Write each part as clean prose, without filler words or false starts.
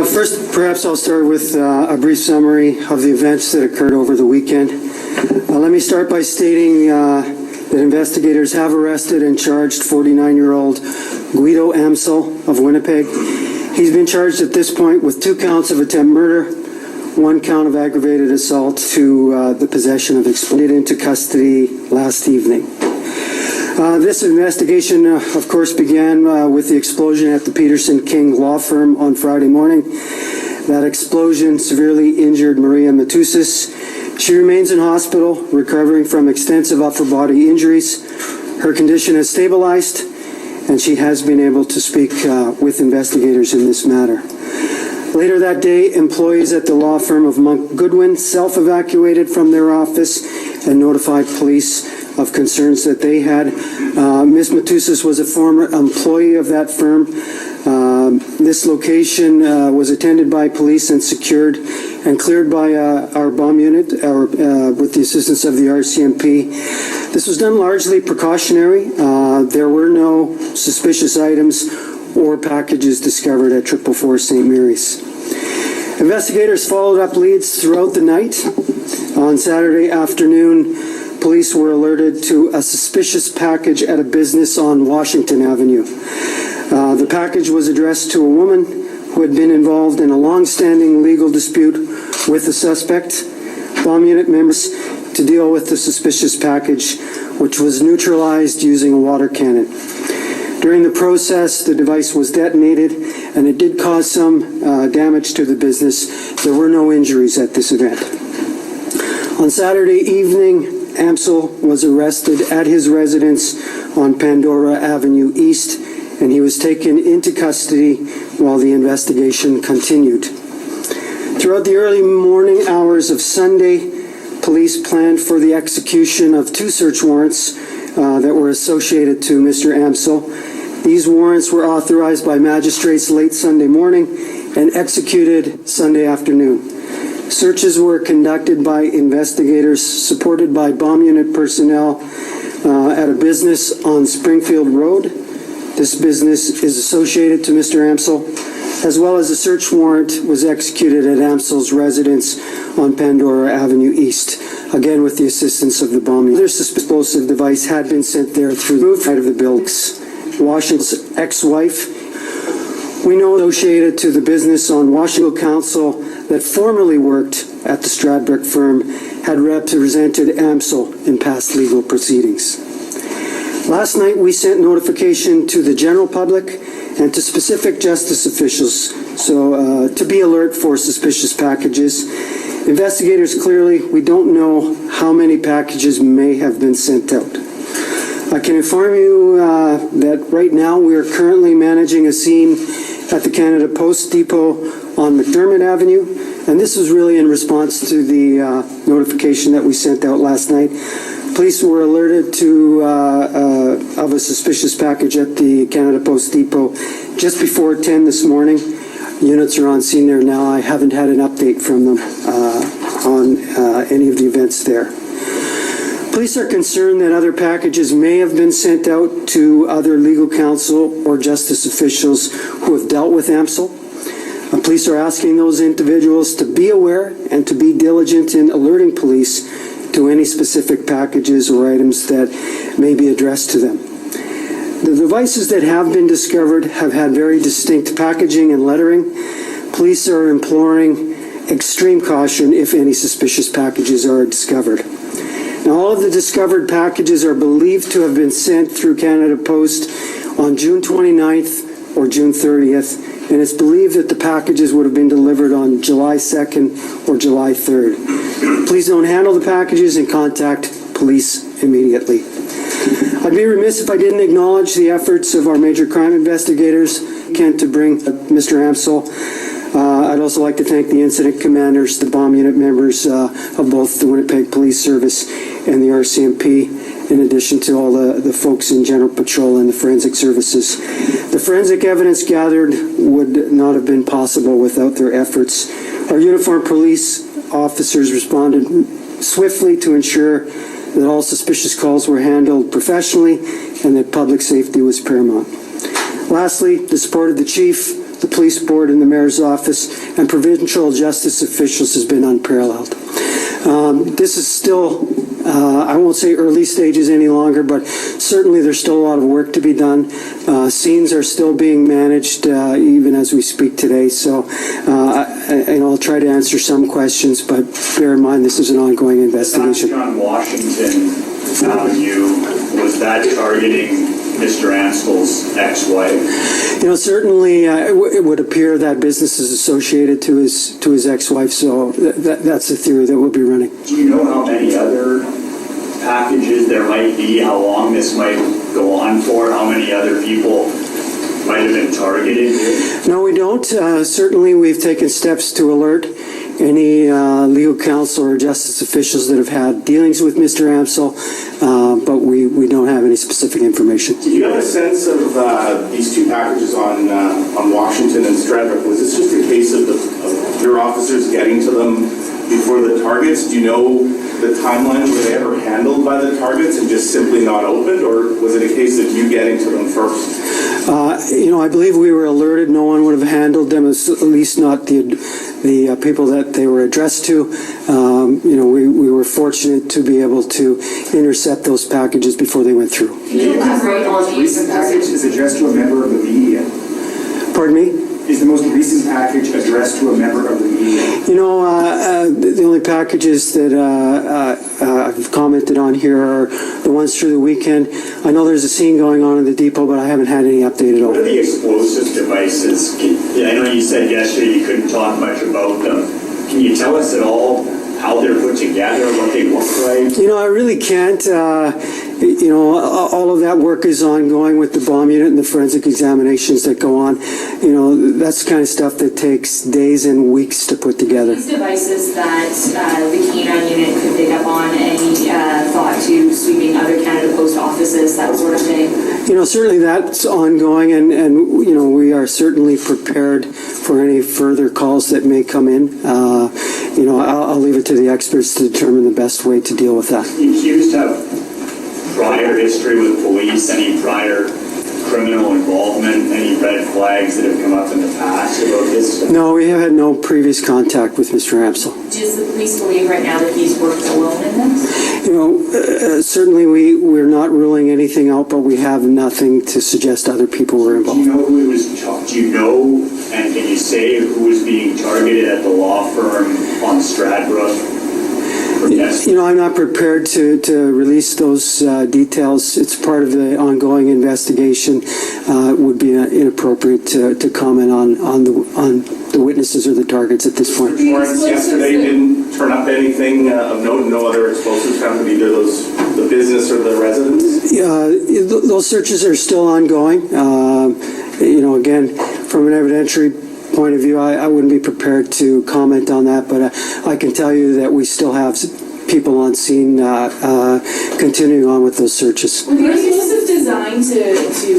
First, perhaps I'll start with a brief summary of the events that occurred over the weekend. Let me start by stating that investigators have arrested and charged 49-year-old Guido Amsel of Winnipeg. He's been charged at this point with 2 counts of attempted murder, 1 count of aggravated assault to the possession of explosives into custody last evening. This investigation, of course, began with the explosion at the Peterson King law firm on Friday morning. That explosion severely injured Maria Matusas. She remains in hospital, recovering from extensive upper body injuries. Her condition has stabilized, and she has been able to speak with investigators in this matter. Later that day, employees at the law firm of Monk Goodwin self-evacuated from their office and notified police of concerns that they had. Ms. Matusas was a former employee of that firm. This location was attended by police and secured and cleared by our bomb unit with the assistance of the RCMP. This was done largely precautionary. There were no suspicious items or packages discovered at 444 St. Mary's. Investigators followed up leads throughout the night. On Saturday afternoon, police were alerted to a suspicious package at a business on Washington Avenue. The package was addressed to a woman who had been involved in a long-standing legal dispute with the suspect. Bomb unit members to deal with the suspicious package, which was neutralized using a water cannon. During the process, the device was detonated, and it did cause some damage to the business. There were no injuries at this event. On Saturday evening, Amsel was arrested at his residence on Pandora Avenue East, and he was taken into custody while the investigation continued. Throughout the early morning hours of Sunday, police planned for the execution of 2 search warrants that were associated to Mr. Amsel. These warrants were authorized by magistrates late Sunday morning and executed Sunday afternoon. Searches were conducted by investigators supported by bomb unit personnel at a business on Springfield Road. This business is associated to Mr. Amsel, as well as a search warrant was executed at Amsel's residence on Pandora Avenue East, again with the assistance of the bomb unit. This explosive device had been sent there through the roof of the buildings. Washington's ex-wife, we know associated to the business on Washington Council that formerly worked at the Stradbrook firm, had represented Amsel in past legal proceedings. Last night, we sent notification to the general public and to specific justice officials to be alert for suspicious packages. Investigators clearly, we don't know how many packages may have been sent out. I can inform you that right now we are currently managing a scene at the Canada Post Depot on McDermott Avenue, and this was really in response to the notification that we sent out last night. Police were alerted to of a suspicious package at the Canada Post Depot just before 10 this morning. Units are on scene there now. I haven't had an update from them on any of the events there. Police are concerned that other packages may have been sent out to other legal counsel or justice officials who have dealt with Amsel. Police are asking those individuals to be aware and to be diligent in alerting police to any specific packages or items that may be addressed to them. The devices that have been discovered have had very distinct packaging and lettering. Police are imploring extreme caution if any suspicious packages are discovered. Now, all of the discovered packages are believed to have been sent through Canada Post on June 29th or June 30th, and it's believed that the packages would have been delivered on July 2nd or July 3rd. Please don't handle the packages and contact police immediately. I'd be remiss if I didn't acknowledge the efforts of our major crime investigators, Kent, to bring Mr. Amsel. I'd also like to thank the incident commanders, the bomb unit members of both the Winnipeg Police Service and the RCMP, in addition to all the folks in General Patrol and the forensic services. The forensic evidence gathered would not have been possible without their efforts. Our uniformed police officers responded swiftly to ensure that all suspicious calls were handled professionally and that public safety was paramount. Lastly, the support of the chief, the police board, and the mayor's office, and provincial justice officials has been unparalleled. This is still, I won't say early stages any longer, but certainly there's still a lot of work to be done. Scenes are still being managed even as we speak today. So I'll try to answer some questions, but bear in mind this is an ongoing investigation. On Washington Avenue, was that targeting Mr. Amsel's ex-wife? Certainly it would appear that business is associated to his ex-wife, so that's a theory that we'll be running. Do you know how many other packages there might be, how long this might go on for, how many other people might have been targeted? No, we don't. Certainly we've taken steps to alert any legal counsel or justice officials that have had dealings with Mr. Amsel, but we don't have any specific information. Do you have a sense of these two packages on Washington and Stradbrook? Was this just a case of your officers getting to them before the targets? Do you know the timeline? Were they ever handled by the targets and just simply not opened, or was it a case of you getting to them first? I believe we were alerted. No one would have handled them, at least not the people that they were addressed to. We were fortunate to be able to intercept those packages before they went through. Can you elaborate on the recent package is addressed to a member of the media? Pardon me? Is the most recent package addressed to a member of the media? The only packages that I've commented on here are the ones through the weekend. I know there's a scene going on in the depot, but I haven't had any update at all. What are the explosive devices? I know you said yesterday you couldn't talk much about them. Can you tell us at all how they're put together, what they look like? I really can't. All of that work is ongoing with the bomb unit and the forensic examinations that go on. That's the kind of stuff that takes days and weeks to put together. These devices that the K-9 unit could pick up on, any thought to sweeping other Canada Post offices, that sort of thing? Certainly that's ongoing, and we are certainly prepared for any further calls that may come in. I'll leave it to the experts to determine the best way to deal with that. The accused have prior history with police, any prior criminal involvement, any red flags that have come up in the past about this? No, we have had no previous contact with Mr. Amsel. Does the police believe right now that he's worked alone in this? Certainly we're not ruling anything out, but we have nothing to suggest other people were involved. Do you know who it was? Do you know, and can you say who was being targeted at the law firm on Stradbrook? I'm not prepared to release those details. It's part of the ongoing investigation. It would be inappropriate to comment on the witnesses or the targets at this point. Warrants yesterday didn't turn up anything of note. No other explosives found to either the business or the residence. Those searches are still ongoing. Again, from an evidentiary point of view, I wouldn't be prepared to comment on that, but I can tell you that we still have people on scene continuing on with those searches. Were the explosives designed to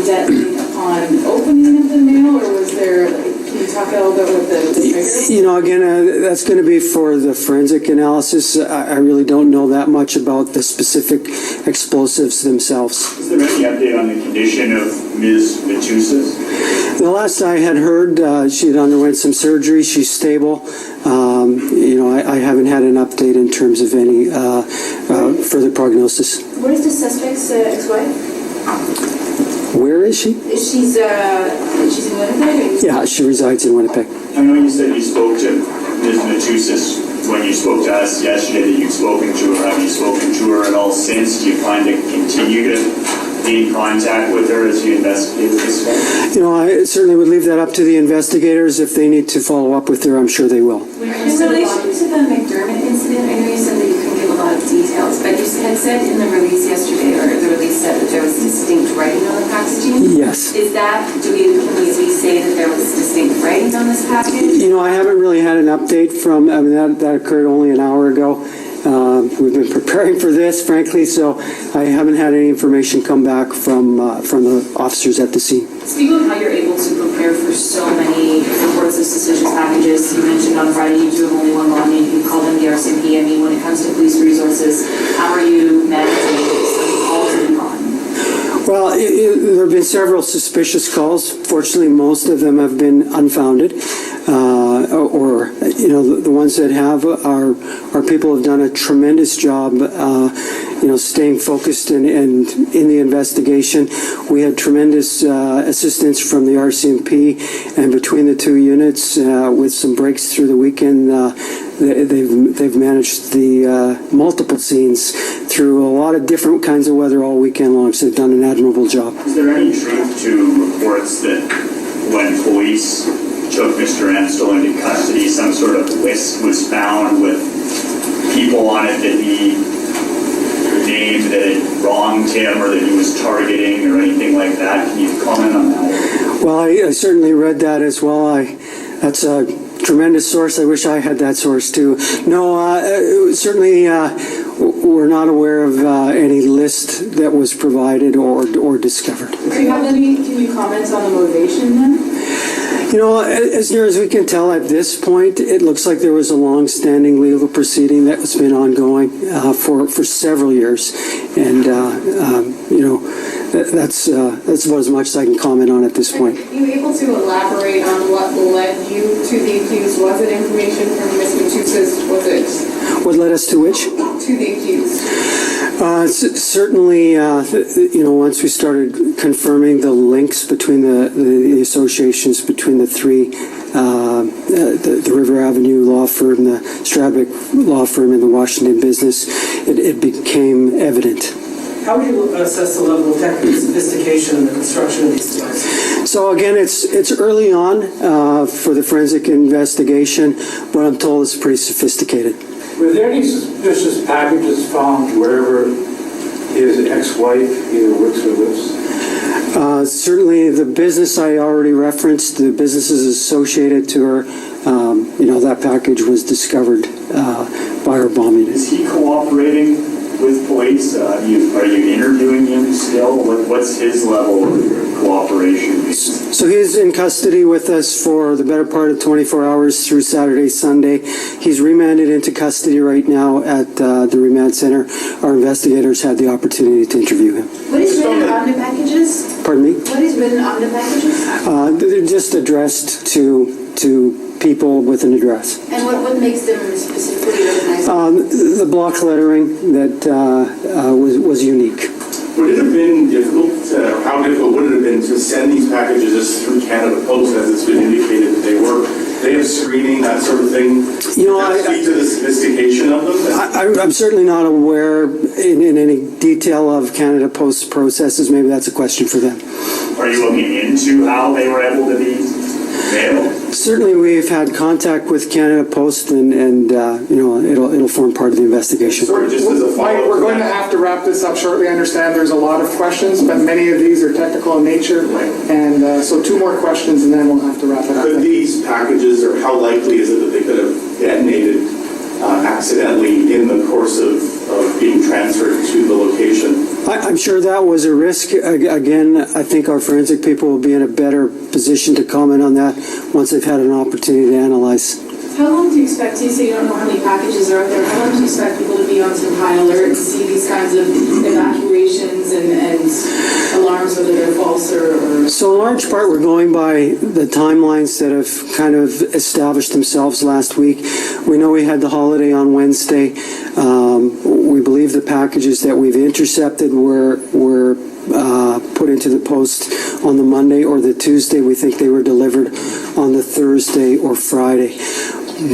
detonate upon opening of the mail, or was there, can you talk a little bit with the trigger? Again, that's going to be for the forensic analysis. I really don't know that much about the specific explosives themselves. Is there any update on the condition of Ms. Matusas? The last I had heard, she had underwent some surgery. She's stable. I haven't had an update in terms of any further prognosis. Where is the suspect's ex-wife? Where is she? She's in Winnipeg? Yeah, she resides in Winnipeg. I know you said you spoke to Ms. Matusas when you spoke to us yesterday, that you'd spoken to her. Have you spoken to her at all since? Do you plan to continue to be in contact with her as you investigate this case? I certainly would leave that up to the investigators. If they need to follow up with her, I'm sure they will. In relation to the McDermott incident, I know you said that you couldn't give a lot of details, but you had said in the release yesterday, or the release said that there was distinct writing on the packaging. Yes. Is that, can we say that there was distinct writing on this package? I haven't really had an update from, that occurred only an hour ago. We've been preparing for this, frankly, so I haven't had any information come back from the officers at the scene. Speaking of how you're able to prepare for so many reports of suspicious packages, you mentioned on Friday you do have only one login, you call them the RCMP. When it comes to police resources, how are you managing some calls that you've gotten? Well, there have been several suspicious calls. Fortunately, most of them have been unfounded. Or the ones that have are people have done a tremendous job, staying focused and in the investigation. We had tremendous assistance from the RCMP, and between the two units, with some breaks through the weekend, they've managed the multiple scenes through a lot of different kinds of weather all weekend long. So they've done an admirable job. Is there any truth to reports that when police took Mr. Amsel into custody, some sort of list was found with people on it that he named that had wronged him or that he was targeting or anything like that? Can you comment on that? Well, I certainly read that as well. That's a tremendous source. I wish I had that source too. No, certainly we're not aware of any list that was provided or discovered. Can you comment on the motivation then? As near as we can tell at this point, it looks like there was a long-standing legal proceeding that has been ongoing for several years, and that's about as much as I can comment on at this point. Are you able to elaborate on what led you to the accused? Was it information from Ms. Matusas? Was it? What led us to which? To the accused. Certainly, once we started confirming the links between the associations between the three, the River Avenue law firm, the Stradwick law firm, and the Washington business, it became evident. How do you assess the level of technical sophistication in the construction of these devices? So again, it's early on for the forensic investigation, but I'm told it's pretty sophisticated. Were there any suspicious packages found wherever his ex-wife either works or lives? Certainly the business I already referenced, the businesses associated to her, that package was discovered by her bombing. Is he cooperating with police? Are you interviewing him still? What's his level of cooperation? So he's in custody with us for the better part of 24 hours through Saturday, Sunday. He's remanded into custody right now at the remand center. Our investigators had the opportunity to interview him. What is written on the packages? Pardon me? What is written on the packages? They're just addressed to people with an address. And what makes them specifically recognizable? The block lettering that was unique. Would it have been difficult, how difficult would it have been to send these packages just through Canada Post, as it's been indicated that they have screening, that sort of thing? Does that speak to the sophistication of them? I'm certainly not aware in any detail of Canada Post processes. Maybe that's a question for them. Are you looking into how they were able to be mailed? Certainly, we've had contact with Canada Post, and it'll form part of the investigation. Sort of just as a Mike, follow-up. we're going to have to wrap this up shortly. I understand there's a lot of questions, but many of these are technical in nature. And so 2 more questions, and then we'll have to wrap it up. Could these packages, or how likely is it that they could have detonated accidentally in the course of being transferred to the location? I'm sure that was a risk. Again, I think our forensic people will be in a better position to comment on that once they've had an opportunity to analyze. How long do you expect, you say you don't know how many packages are out there, how long do you expect people to be on some high alert and see these kinds of evacuations and alarms, whether they're false or... So in large part, we're going by the timelines that have kind of established themselves last week. We know we had the holiday on Wednesday. We believe the packages that we've intercepted were put into the post on the Monday or the Tuesday. We think they were delivered on the Thursday or Friday.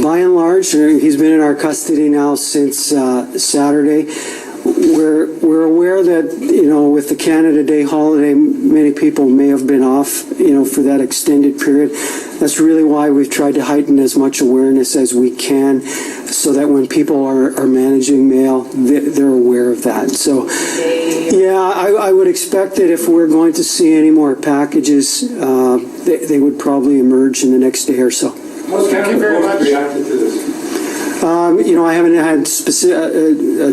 By and large, he's been in our custody now since Saturday. We're aware that, with the Canada Day holiday, many people may have been off, for that extended period. That's really why we've tried to heighten as much awareness as we can so that when people are managing mail, they're aware of that. So, yeah, I would expect that if we're going to see any more packages, they would probably emerge in the next day or so. Thank you very much. Reacted to this? I haven't had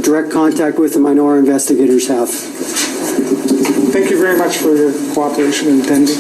direct contact with them. I know our investigators have. Thank you very much for your cooperation and attending.